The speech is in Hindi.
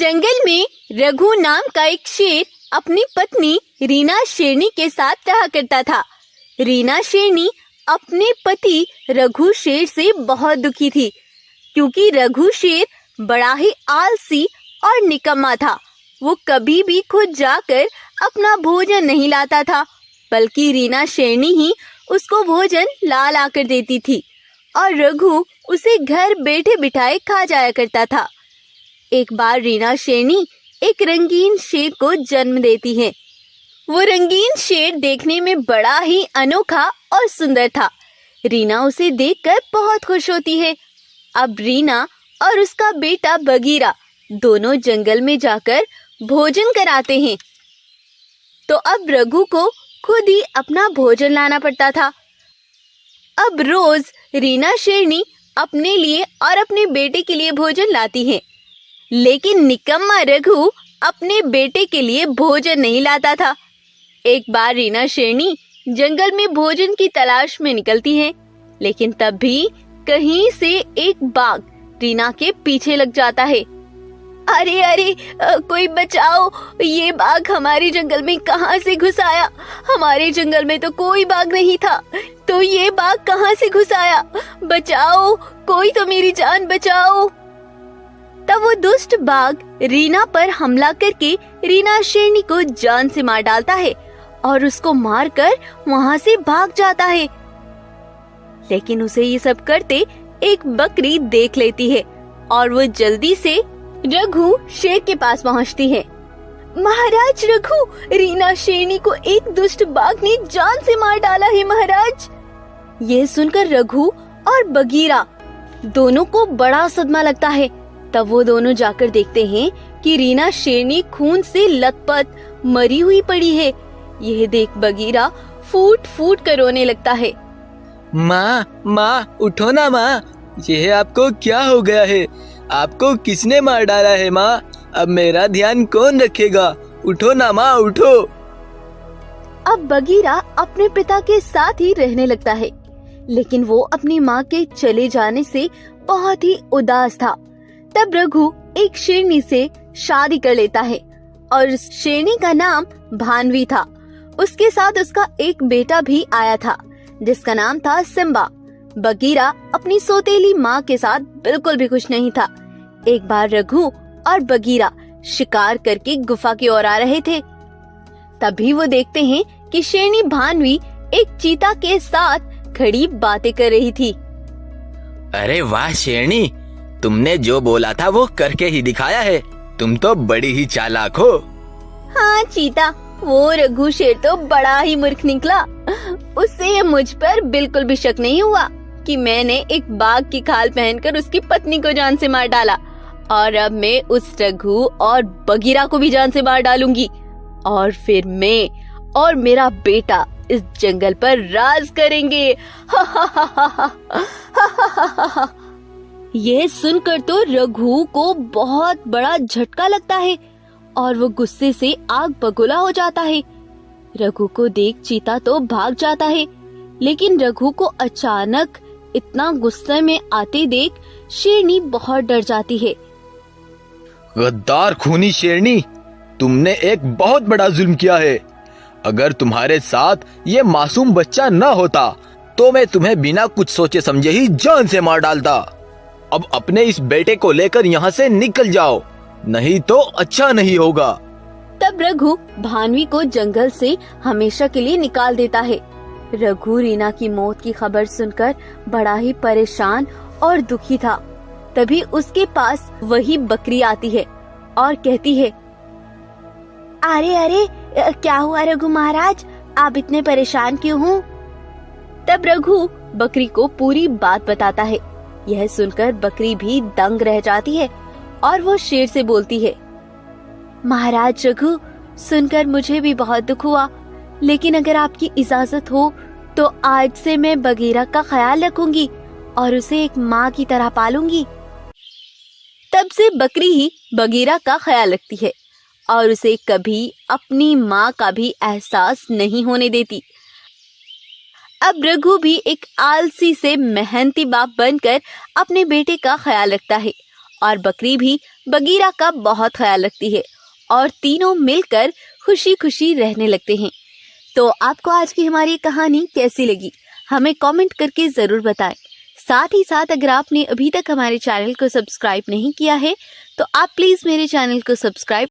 जंगल में रघु नाम का एक शेर अपनी पत्नी रीना शेरनी के साथ रहा करता था। रीना शेरनी अपने पति रघु शेर से बहुत दुखी थी, क्योंकि रघु शेर बड़ा ही आलसी और निकम्मा था। वो कभी भी खुद जाकर अपना भोजन नहीं लाता था, बल्कि रीना शेरनी ही उसको भोजन ला कर देती थी और रघु उसे घर बैठे बिठाए खा जाया करता था। एक बार रीना शेरनी एक रंगीन शेर को जन्म देती है। वो रंगीन शेर देखने में बड़ा ही अनोखा और सुंदर था। रीना उसे देखकर बहुत खुश होती है। अब रीना और उसका बेटा बगीरा दोनों जंगल में जाकर भोजन कराते हैं। तो अब रघु को खुद ही अपना भोजन लाना पड़ता था। अब रोज रीना शेरनी अपने लिए और अपने बेटे के लिए भोजन लाती है, लेकिन निकम्मा रघु अपने बेटे के लिए भोजन नहीं लाता था। एक बार रीना शेरनी जंगल में भोजन की तलाश में निकलती है, लेकिन तब भी कहीं से एक बाघ रीना के पीछे लग जाता है। अरे अरे, कोई बचाओ, ये बाघ हमारे जंगल में कहां से घुस आया? हमारे जंगल में तो कोई बाघ नहीं था, तो ये बाघ कहां से घुस आया? बचाओ, कोई तो मेरी जान बचाओ। तब वो दुष्ट बाघ रीना पर हमला करके रीना शेरनी को जान से मार डालता है और उसको मारकर वहां से भाग जाता है। लेकिन उसे ये सब करते एक बकरी देख लेती है और वो जल्दी से रघु शेर के पास पहुंचती है। महाराज रघु, रीना शेरनी को एक दुष्ट बाघ ने जान से मार डाला है महाराज। यह सुनकर रघु और बगीरा दोनों को बड़ा सदमा लगता है। तब वो दोनों जाकर देखते हैं कि रीना शेरनी खून से लथपथ मरी हुई पड़ी है। यह देख बगीरा फूट फूट कर रोने लगता है। माँ, उठो ना माँ, यह आपको क्या हो गया है? आपको किसने मार डाला है माँ? अब मेरा ध्यान कौन रखेगा? उठो ना माँ, उठो। अब बगीरा अपने पिता के साथ ही रहने लगता है, लेकिन वो अपनी माँ के चले जाने से बहुत ही उदास था। तब रघु एक शेरनी से शादी कर लेता है और उस शेरनी का नाम भानवी था। उसके साथ उसका एक बेटा भी आया था, जिसका नाम था सिम्बा। बगीरा अपनी सौतेली माँ के साथ बिल्कुल भी खुश नहीं था। एक बार रघु और बगीरा शिकार करके गुफा की ओर आ रहे थे। तभी वो देखते हैं कि शेरनी भानवी एक चीता के साथ खड़ी बातें कर रही थी। अरे वाह शेरनी, तुमने जो बोला था वो करके ही दिखाया है। तुम तो बड़ी ही चालाक हो। हाँ चीता, वो रघु शेर तो बड़ा ही मूर्ख निकला। उससे मुझ पर बिल्कुल भी शक नहीं हुआ कि मैंने एक बाघ की खाल पहनकर उसकी पत्नी को जान से मार डाला, और अब मैं उस रघु और बगीरा को भी जान से मार डालूंगी, और फिर मैं और मेरा बेटा इस जंगल पर राज करेंगे। यह सुनकर तो रघु को बहुत बड़ा झटका लगता है और वो गुस्से से आग बगुला हो जाता है। रघु को देख चीता तो भाग जाता है, लेकिन रघु को अचानक इतना गुस्से में आते देख शेरनी बहुत डर जाती है। गद्दार खूनी शेरनी, तुमने एक बहुत बड़ा जुल्म किया है। अगर तुम्हारे साथ ये मासूम बच्चा न होता तो मैं तुम्हें बिना कुछ सोचे समझे ही जान से मार डालता। अब अपने इस बेटे को लेकर यहाँ से निकल जाओ, नहीं तो अच्छा नहीं होगा। तब रघु भानवी को जंगल से हमेशा के लिए निकाल देता है। रघु रीना की मौत की खबर सुनकर बड़ा ही परेशान और दुखी था। तभी उसके पास वही बकरी आती है और कहती है, अरे अरे, क्या हुआ रघु महाराज, आप इतने परेशान क्यों हो? तब रघु बकरी को पूरी बात बताता है। यह सुनकर बकरी भी दंग रह जाती है और वो शेर से बोलती है, महाराज रघु, सुनकर मुझे भी बहुत दुख हुआ, लेकिन अगर आपकी इजाजत हो तो आज से मैं बगीरा का ख्याल रखूंगी और उसे एक माँ की तरह पालूंगी। तब से बकरी ही बगीरा का ख्याल रखती है और उसे कभी अपनी माँ का भी एहसास नहीं होने देती। अब रघु भी एक आलसी से मेहनती बाप बनकर अपने बेटे का ख्याल रखता है और बकरी भी बगीरा का बहुत ख्याल रखती है और तीनों मिलकर खुशी खुशी रहने लगते हैं। तो आपको आज की हमारी कहानी कैसी लगी हमें कमेंट करके जरूर बताएं। साथ ही साथ अगर आपने अभी तक हमारे चैनल को सब्सक्राइब नहीं किया है तो आप प्लीज मेरे चैनल को सब्सक्राइब